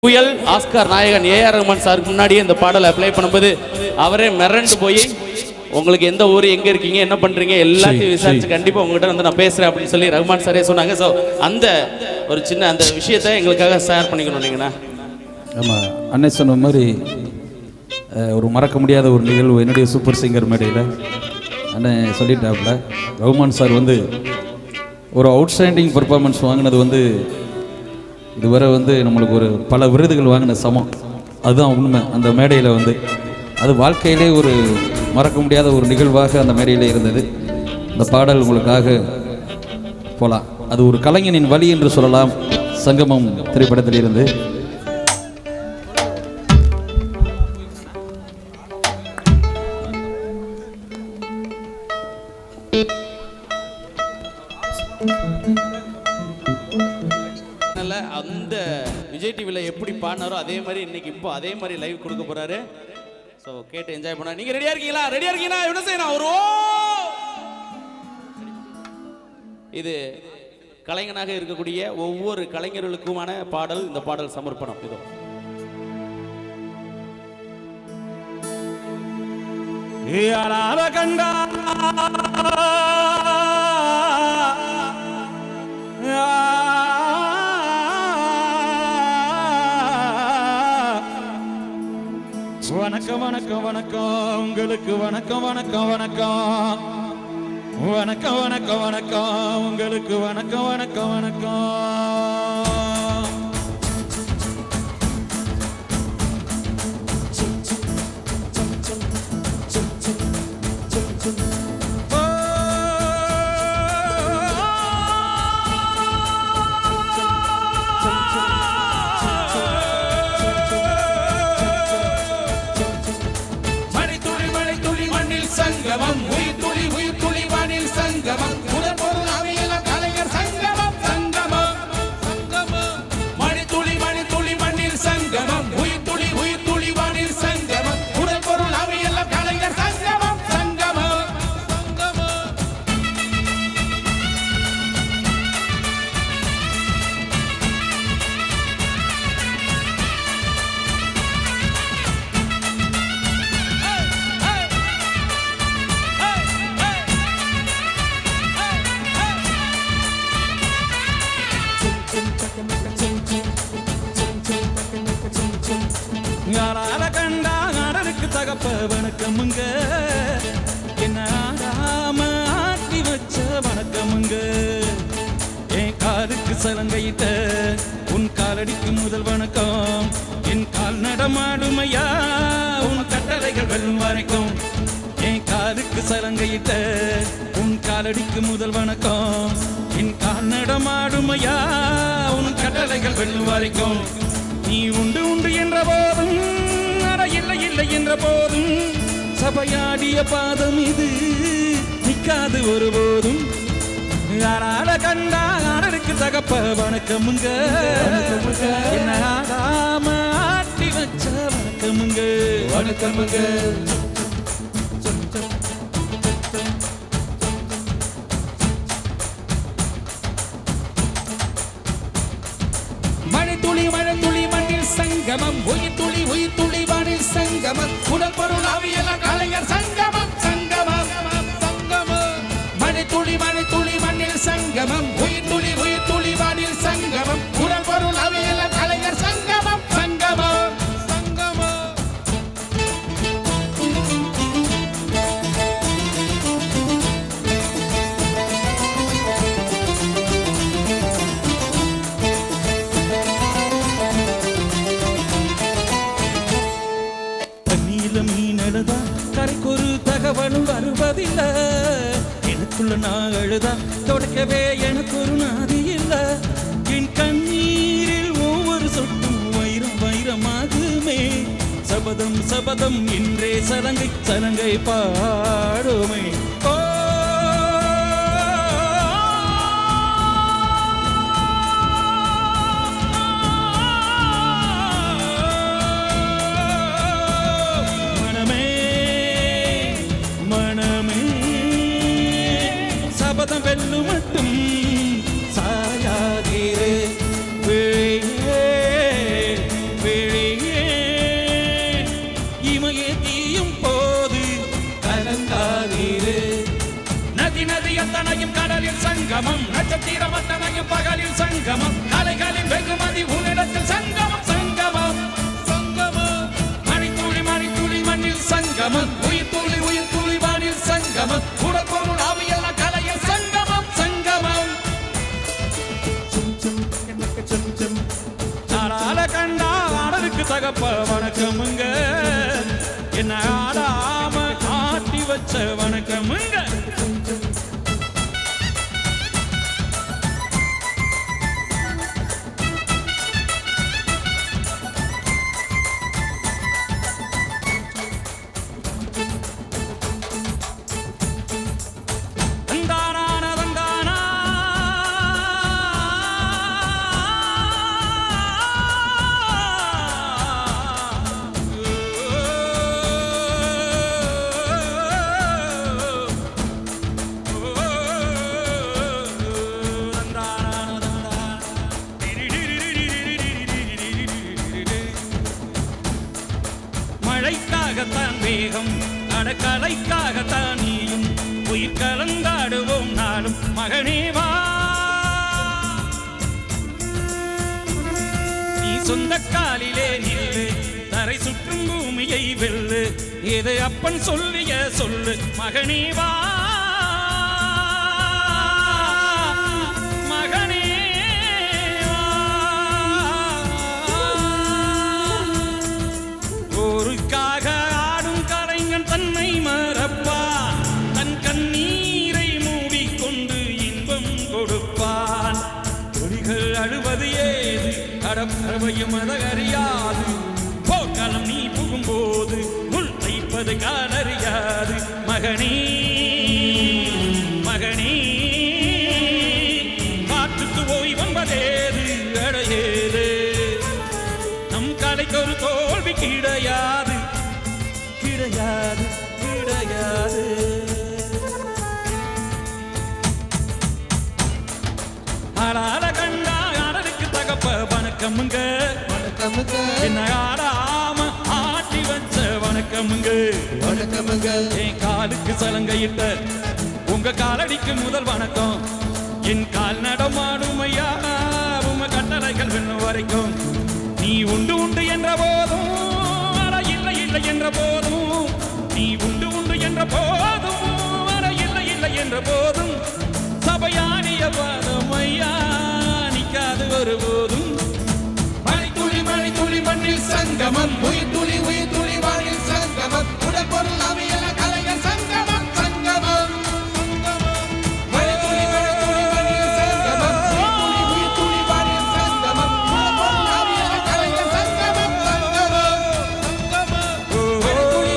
புயல் ஆஸ்கார் நாயகன் ஏஆர் ரஹ்மான் சாருக்கு முன்னாடியே இந்த பாடலை அப்ளை பண்ணும்போது அவரே மிரண்டு போய் உங்களுக்கு எந்த ஊர் எங்க இருக்கீங்க என்ன பண்றீங்க எல்லாத்தையும் விசாரிச்சு கண்டிப்பா உங்ககிட்ட வந்து நான் பேசுறேன் அப்படின்னு சொல்லி ரஹ்மான் சாரே சொன்னாங்க. ஸோ அந்த ஒரு சின்ன அந்த விஷயத்தை எங்களுக்காக ஷேர் பண்ணிக்கணும் நீங்கண்ணா. ஆமாம், அன்னை சொன்ன மாதிரி ஒரு மறக்க முடியாத ஒரு நிகழ்வு என்னுடைய சூப்பர் சிங்கர் மேடையில் அண்ணன் சொல்லிட்டாப்புல. ரஹ்மான் சார் வந்து ஒரு அவுட்ஸ்டாண்டிங் பர்ஃபார்மன்ஸ் வாங்கினது வந்து இதுவரை வந்து நம்மளுக்கு ஒரு பல விருதுகள் வாங்கின சமம். அதுதான் உண்மை. அந்த மேடையில் வந்து அது வாழ்க்கையிலே ஒரு மறக்க முடியாத ஒரு நிகழ்வாக அந்த மேடையில் இருந்தது. இந்த பாடல் உங்களுக்காக போகலாம். அது ஒரு கலைஞனின் வழி என்று சொல்லலாம். சங்கமம் திரைப்படத்தில் இருந்து அந்த விஜய் டிவியில் எப்படி பாடினாரோ அதே மாதிரி இன்னைக்கு இப்போ அதே மாதிரி லைவ் கொடுக்க போறாரு. ஸோ கேட்டு என்ஜாய் பண்ணா. நீங்க ரெடியா இருக்கீங்களா? ரெடியா இருக்கீங்களா? என்ன செய்யணும்? ஒரு இது கலைஞனாக இருக்கக்கூடிய ஒவ்வொரு கலைஞர்களுக்குமான பாடல். இந்த பாடல் சமர்ப்பணம். இதோ கண்டா வணக்கம் வணக்கம் வணக்கம் உங்களுக்கு வணக்கம் வணக்கம் வணக்கம் வணக்கம் வணக்கம் வணக்கம் உங்களுக்கு வணக்கம் வணக்கம் வணக்கம். சங்கமம் உயிர் துளி வானில் சங்கமம் முதல் பொருள் அவையில கலைஞர் சங்கமம் சங்கமம் சங்கமம் மணி துளி மண்ணில் சங்கமம் உயிர் துளி வானில் சங்கமம் முதல் பொருள் அவையில கலைஞர் சங்கமம் சங்கமம் சங்கமம். தகப்ப வணக்கமுங்க என்ன ஆடாம ஆட்டி வச்ச வணக்கமுங்க. என் காலுக்கு சலங்கையிட்ட உன் காலடிக்கு முதல் வணக்கம். என் கால் நடமாடுமையா உன் கட்டளைகள் வெல்லும் வரைக்கும். என் காலுக்கு சலங்கையிட்ட உன் காலடிக்கு முதல் வணக்கம். என் கால் நடமாடுமையா உன் கட்டளைகள் வெல்லும் வரைக்கும். நீ உண்டு உண்டு என்ற போதும் இல்லை இல்லை என்ற போதும் சபையாடிய பாதம் இது நிற்காது ஒருபோதும். யாரால கண்டா யாருக்கு தகப்ப வணக்கமுங்க என்ன ஆடாம ஆட்டி வச்ச வணக்கமுங்க வணக்கமுங்க. மழை துளி மண்ணில் சங்கமம் உயிர் துளி வானில் சங்கமம் உடல் பொருள் அவையில கலைஞர் சங்கமம் சங்கமம் சங்கமம். மழை துளி மண்ணில் சங்கமம் உயிர் துளி வானில் சங்கமம் உடல் பொருள் அவையில கலைஞர் சங்கமம் சங்கமம் சங்கமம். மீனழுதா கரைக்கு ஒரு தகவலும் வருவதில்லை. எனக்குள்ள நான் அழுதா தொடக்கவே எனக்கு ஒரு நாதி இல்லை. என் கண்ணீரில் ஒவ்வொரு சொட்டும் வைரம் வைரமாகுமே. சபதம் சபதம் என்றே சலங்கை பாடுமே. வெல்லு மட்டும் சாயாதீரே சங்கமம் நட்சத்திரம் அத்தனையும் பகலில் சங்கமம் கலைகளின் வெகுமதி உன்னிடத்தில் சங்கமம் சங்கமம் சங்கமம் மணித்துளி மணித்துளி மண்ணில் சங்கமம் உயிர் துளி வானில் சங்கமம் உடற்பொருள் ஆவியெல்லாம் கலையில் சங்கமம் சங்கமம் ஆளால கண்டா ஆடலுக்கு தகப்ப வணக்கமுங்க என்ன ஆடாம ஆட்டி வச்ச வணக்கமுங்க மழைக்காகத்தான் வேகம் அடக்கலைக்காகத்தான் நீயும் உயிர் கலந்தாடுவோம் நாளும் மகனே வா நீ சொந்த காலிலே நில்லு தரை சுற்றும் பூமியை வெல்லு இது அப்பன் சொல்லிய சொல்லு மகனே வா மகனே ஊருக்காக ஆடும் கலைஞன் தன்னை மறப்பான் தன் கண்ணீரை மூடிக்கொண்டு இன்பம் கொடுப்பான் கொடிகள் அழுவது ஏது கடப்பறவையும் அதறியாது போக்காலம் நீ புகும்போது முள் தைப்பது காலறியாது மகனே மகனே காற்றுக்கு ஓய்வென்பதேது அடையேது நம் கலைக்கு ஒரு தோல்வி கிடையாது கிடையாது கிடையாது ஆளால கண்டா ஆடலுக்கு தகப்ப வணக்கமுங்க என்ன ஆடாம ஆட்டி வச்ச வணக்கமுங்க வணக்கமுங்க என் காலுக்கு சலங்கையிட்ட உங்க காலடிக்கு முதல் வணக்கம் என் கால் நடமாடும் ஐயா உங்க கட்டளைகள் வெல்லும் வரைக்கும் நீ உண்டு உண்டு என்ற போதும் இல்லை இல்லை என்ற போதும் நீ உண்டு உண்டு என்ற போதும் இல்லை இல்லை என்ற போதும் சபையானிய பாதம் ஐயா நிக்காது ஒருபோதும் மணித்துளி மண்ணில் சங்கமம் உயிர் துளி வானில் சங்கமம் உடற்பொருள் ஆவியெல்லாம் கலைஞர் சங்கமம் சங்கமம் மணித்துளி மண்ணில் சங்கமம் உயிர் துளி வானில் சங்கமம் உடற்பொருள் ஆவியெல்லாம் கலைஞர் சங்கமம் சங்கமம் மணித்துளி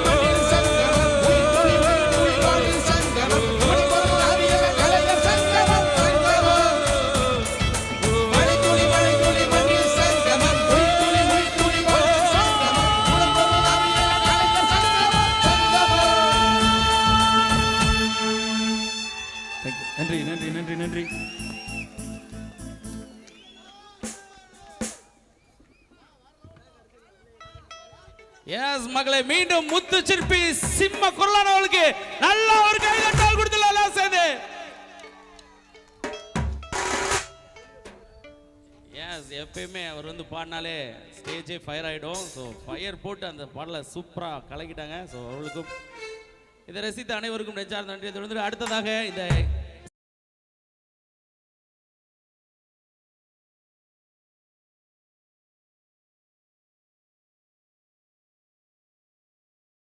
மண்ணில் சங்கமம் உயிர் துளி வானில் சங்கமம் உடற்பொருள் ஆவியெல்லாம் கலைஞர் சங்கமம் சங்கமம் மணித்துளி மண்ணில் சங்கமம் உயிர் துளி வானில் சங்கமம் உடற்பொருள் ஆவியெல்லாம் கலைஞர் சங்கமம் நன்றி நன்றி நன்றி நன்றி எஸ் மகளே மீண்டும் முத்து சிற்பி சிம்ம குரலானவளுக்கு நல்ல ஒரு கைதட்டல் கொடுத்துலாம் எல்லாம் சேர்ந்து எஸ் எப்பயுமே அவர் வந்து பாடினாலே ஸ்டேஜே ஃபயர் ஆகிடும் ஸோ ஃபயர் போட்டு அந்த பாடலை சூப்பராக கலக்கிட்டாங்க ஸோ அவர்களுக்கும் இதை ரசித்த அனைவருக்கும் நெஞ்சார்ந்த நன்றியை தொடர்ந்து அடுத்ததாக இந்த